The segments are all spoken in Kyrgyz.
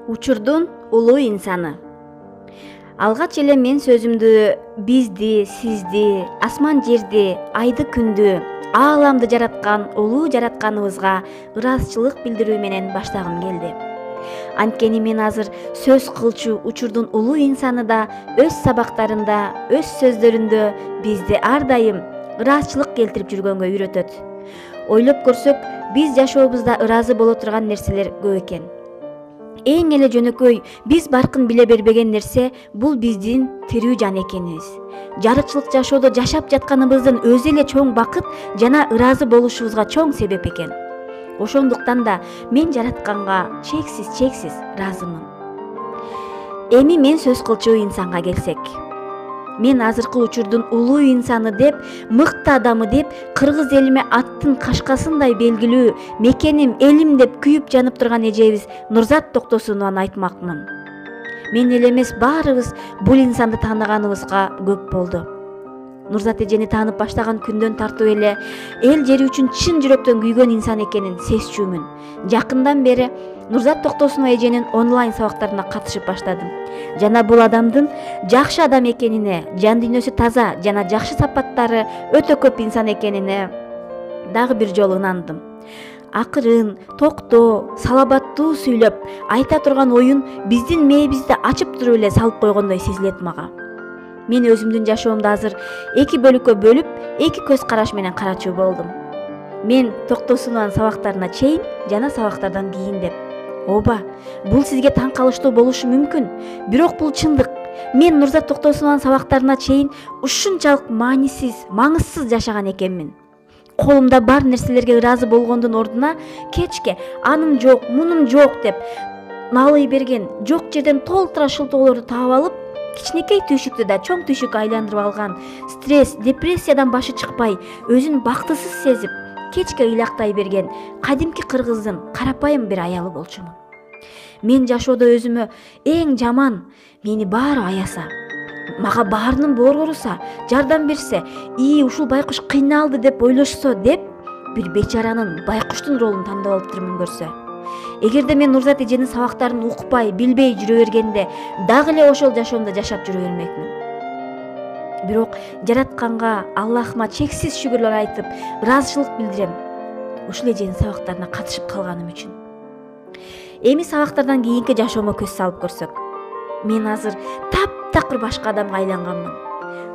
Учурдун улуу инсаны. Алгач эле мен сөзүмдү бизди, сизди, асман жерди, айды күндү, ааламды жараткан улуу жаратканыбызга ыраазычылык билдирүү менен баштагым келди. Анткени мен азыр сөз кылчу учурдун улуу инсаны да өз сабактарында, өз сөздөрүндө бизди ар дайым ыраазычылык келтирип жүргөнгө үйрөтөт. Ойлоп көрсөк, биз жашообузда ыраазы боло турган нерселер көп экен. Эң эле жөнөкөй биз баркын биле бербеген нерсе бул биздин тирүү жан экенибиз. Жарычылык жашоодо жашап жатканыбыздын өзү эле чоң бакыт жана ыраазы болушубузга чоң себеп экен. Ошондуктан да мен жаратканга чексиз ыраазымын. Эми мен сөз кылчу инсанга келсек. Мен азыркы учурдун улуу инсаны деп, мыкты адамы деп, кыргыз элиме аттын кашкасындай белгилүү, мекеним, элим деп күйүп жанып турган эжебиз Нурзат Токтосунованы айтмакмын. Мен эле эмес, баарыбыз бул инсанды тааныганыбызга көп болду. Нурзат эжени таанып баштаган күндөн тартып эле эл жери үчүн чын жүрөктөн күйгөн инсан экенин сезчүмүн. Жакындан бери Нурзат Токтосунова эженин онлайн сабактарына катышып баштадым. Жана бул адамдын жакшы адам экенине, жан дүйнөсү таза жана жакшы сапаттары өтө көп инсан экенине дагы бир жолу ынандым. Акырын, токтоо, салабаттуу сүйлөп, айта турган оюн биздин мээбизди ачып туруп эле салып койгондой сезилет мага. Мен өзүмдүн жашоомду азыр эки бөлүккө бөлүп, эки көз караш менен карачу болдум. Мен Токтосунованын сабактарына чейин жана сабактардан кийин деп. Ооба, бул сизге таң калыштуу болушу мүмкүн, бирок бул чындык. Мен Нурзат Токтосунованын сабактарына чейин ушунчалык маанисиз, маңызсыз жашаган экенмин. Колумда бар нерселерге ыраазы болгондун ордуна кечке анын жок, мунун жок деп налый берген, жок жерден толтура шылтоолорду таап алып, кичинекей түйшүктү да чоң түйшүккө айландырып алган, стресс, депрессиядан башы чыкпай, өзүн бактысыз сезип, кечке ыйлактай берген кадимки кыргыздын карапайым бир аялы болчумун. Мен жашоодо өзүмө эң жаман, мени баары аяса, мага баарынын боргоруса, жардам берсе, ушул байкуш кыйналды деп ойлошсо деп, бир бечаранын, байкуштун ролун тандап алыптырмын көрсө. Эгерде мен Нурзат эженин сабактарын укпай, билбей жүрө бергенде, дагы эле ошол жашоомдо жашап жүрө бермекмин. Бирок жаратканга, Аллахыма чексиз шүгүрлөр айтып, ыраазычылык билдирем. Ушул эженин сабактарына катышып калганым үчүн. Эми сабактардан кийинки жашоомо көз салып көрсөк, мен азыр таптакыр башка адамга айланганмын.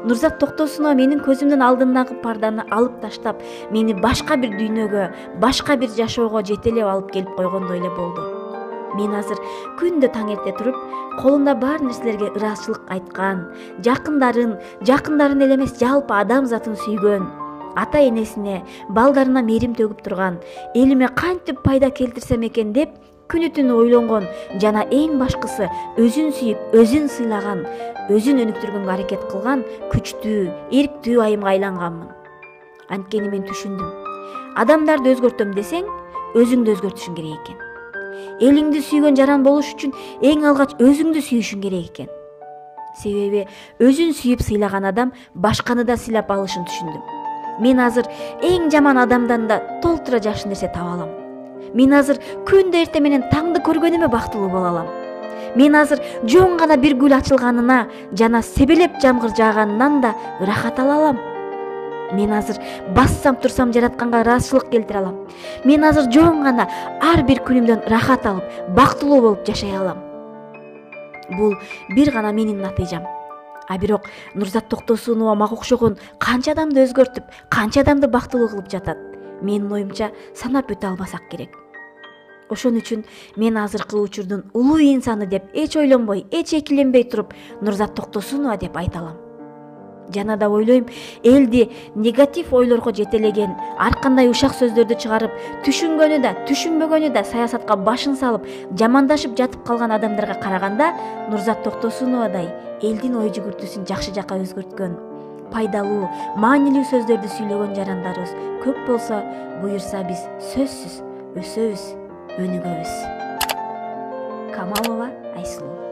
Нурзат Токтосунова менин көзүмдүн алдындагы парданы алып таштап, мени башка бир дүйнөгө, башка бир жашоого жетелеп алып келип койгондой эле болду. Мен азыр күндө таң эрте туруп, колунда бар нерселерге ыраазычылык айткан, жакындарын эле эмес, жалпы адам затын сүйгөн, ата энесине, балдарына мээрим төгүп турган, элиме кантип пайда келтирсем экен деп күнү түнү ойлонгон жана эң башкысы өзүн сүйүп, өзүн сыйлаган, өзүн өнүктүргөнгө аракет кылган күчтүү, эрктүү айымга айланганмын. Анткени мен түшүндүм. Адамдарды өзгөртөм десең, өзүңдү өзгөртүшүң керек экен. Элиңди сүйгөн жаран болуш үчүн эң алгач өзүңдү сүйүшүң керек экен. Себеби өзүн сүйүп сыйлаган адам башканы да сыйлап алышын түшүндүм. Мен азыр эң жаман адамдан да толтура жакшы нерсе таба алам. Мен азыр күндө эрте менен таңды көргөнүмө бактылуу боло алам. Мен азыр жоң гана бир гүл ачылганына жана себелеп жамгыр жааганынан да ырахат ала алам. Мен азыр бассам турсам жаратканга ыраазычылык келтире алам. Мен азыр жоң гана ар бир күнүмдөн ырахат алып, бактылуу болуп жашай алам. Бул бир гана менин натыйжам. А бирок Нурзат Токтосунова мага окшогон канча адамды өзгөртүп, канча адамды бактылуу кылып жатат. Менин оюмча санап өтө албасак керек. Ошон үчүн мен азыркы учурдун улуу инсаны деп эч ойлонбой, эч экиленбей туруп Нурзат Токтосунова деп айта алам. Жана да ойлойм, элди негатив ойлорго жетелеген, ар кандай ушак сөздөрдү чыгарып, түшүнгөнү да, түшүнбөгөнү да саясатка башын салып, жамандашып жатып калган адамдарга караганда, Нурзат Токтосуновадай элдин ой жүгүртүүсүн жакшы жакка өзгөрткөн, пайдалуу, маанилүү сөздөрдү сүйлөгөн жарандарыбыз көп болсо, буюрса биз сөзсүз өсөбүз, өнүгөбүз. Камалова Айсулуу.